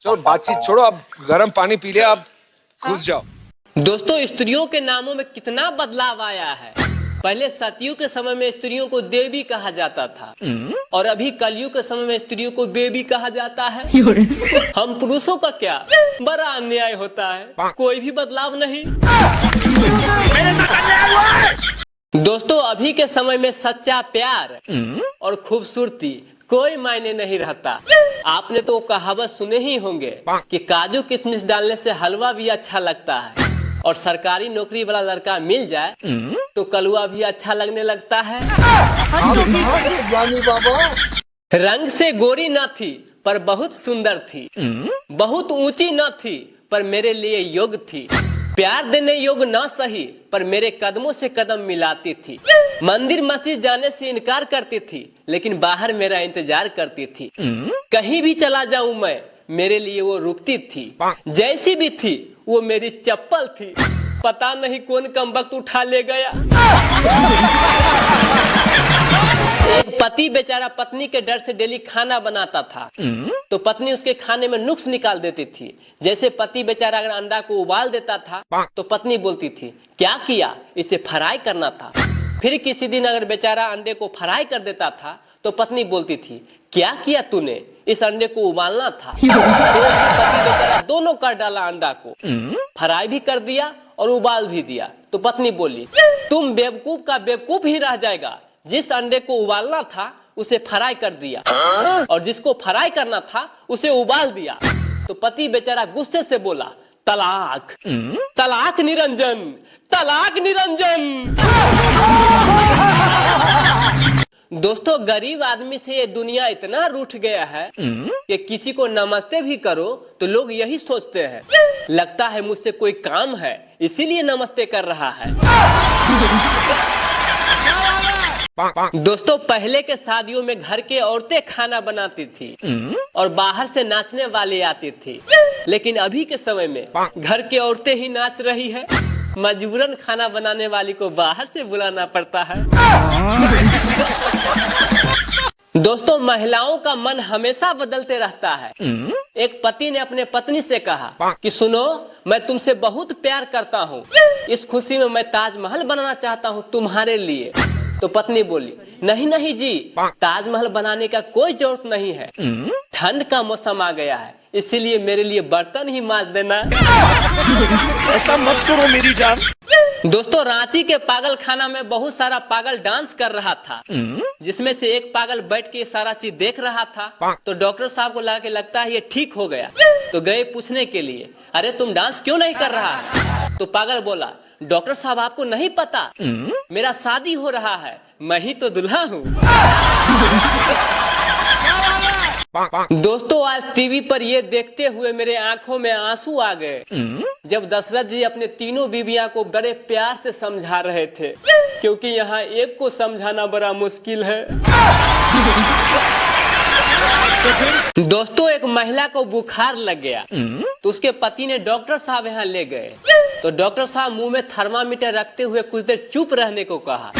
चलो बातचीत छोड़ो, अब गर्म पानी पी लिया, अब घुस जाओ। दोस्तों, स्त्रियों के नामों में कितना बदलाव आया है। पहले सतयुग के समय में स्त्रियों को देवी कहा जाता था और अभी कलयुग के समय में स्त्रियों को बेबी कहा जाता है। हम पुरुषों का क्या, बड़ा अन्याय होता है, कोई भी बदलाव नहीं। दोस्तों, अभी के समय में सच्चा प्यार और खूबसूरती कोई मायने नहीं रहता। आपने तो कहावत सुने ही होंगे कि काजू किशमिश डालने से हलवा भी अच्छा लगता है और सरकारी नौकरी वाला लड़का मिल जाए तो कलवा भी अच्छा लगने लगता है। रंग से गोरी न थी पर बहुत सुंदर थी, बहुत ऊंची न थी पर मेरे लिए योग्य थी, प्यार देने योग्य न सही पर मेरे कदमों से कदम मिलाती थी, मंदिर मस्जिद जाने से इनकार करती थी लेकिन बाहर मेरा इंतजार करती थी, कहीं भी चला जाऊं मैं मेरे लिए वो रुकती थी, जैसी भी थी वो मेरी चप्पल थी, पता नहीं कौन कमबख्त उठा ले गया। एक पति बेचारा पत्नी के डर से डेली खाना बनाता था तो पत्नी उसके खाने में नुक्स निकाल देती थी। जैसे पति बेचारा अगर अंडा को उबाल देता था तो पत्नी बोलती थी क्या किया, इसे फ्राई करना था। फिर किसी दिन अगर बेचारा अंडे को फ्राई कर देता था तो पत्नी बोलती थी क्या किया तूने, इस अंडे को उबालना था। तो पति बेचारा दोनों कर डाला, अंडा को फ्राई भी कर दिया और उबाल भी दिया। तो पत्नी बोली तुम बेवकूफ का बेवकूफ ही रह जाएगा, जिस अंडे को उबालना था उसे फ्राई कर दिया और जिसको फ्राई करना था उसे उबाल दिया। तो पति बेचारा गुस्से से बोला तलाक, तलाक निरंजन, तलाक निरंजन। दोस्तों, गरीब आदमी से ये दुनिया इतना रूठ गया है कि किसी को नमस्ते भी करो तो लोग यही सोचते हैं लगता है मुझसे कोई काम है इसीलिए नमस्ते कर रहा है। दोस्तों, पहले के शादियों में घर के औरतें खाना बनाती थी और बाहर से नाचने वाले आती थी, लेकिन अभी के समय में घर के औरतें ही नाच रही है, मजबूरन खाना बनाने वाली को बाहर से बुलाना पड़ता है। दोस्तों, महिलाओं का मन हमेशा बदलते रहता है। एक पति ने अपने पत्नी से कहा कि सुनो, मैं तुमसे बहुत प्यार करता हूँ, इस खुशी में मैं ताजमहल बनाना चाहता हूँ तुम्हारे लिए। तो पत्नी बोली नहीं नहीं जी, ताजमहल बनाने का कोई जरूरत नहीं है, ठंड का मौसम आ गया है इसीलिए मेरे लिए बर्तन ही मांज देना। ऐसा मत करो मेरी जान। दोस्तों, रांची के पागल खाना में बहुत सारा पागल डांस कर रहा था, जिसमें से एक पागल बैठ के सारा चीज देख रहा था। तो डॉक्टर साहब को लगा के लगता है ये ठीक हो गया, तो गए पूछने के लिए अरे तुम डांस क्यों नहीं कर रहा है। तो पागल बोला डॉक्टर साहब आपको नहीं पता, मेरा शादी हो रहा है, मैं ही तो दुल्हा हूँ। दोस्तों, आज टीवी पर ये देखते हुए मेरे आंखों में आंसू आ गए जब दशरथ जी अपने तीनों बीवियां को बड़े प्यार से समझा रहे थे, क्योंकि यहाँ एक को समझाना बड़ा मुश्किल है। दोस्तों, एक महिला को बुखार लग गया तो उसके पति ने डॉक्टर साहब यहाँ ले गए। तो डॉक्टर साहब मुंह में थर्मामीटर रखते हुए कुछ देर चुप रहने को कहा।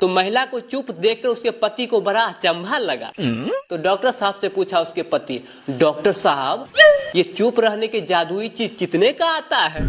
तो महिला को चुप देखकर उसके पति को बड़ा अचंभा लगा। तो डॉक्टर साहब से पूछा उसके पति, डॉक्टर साहब ये चुप रहने की जादुई चीज कितने का आता है।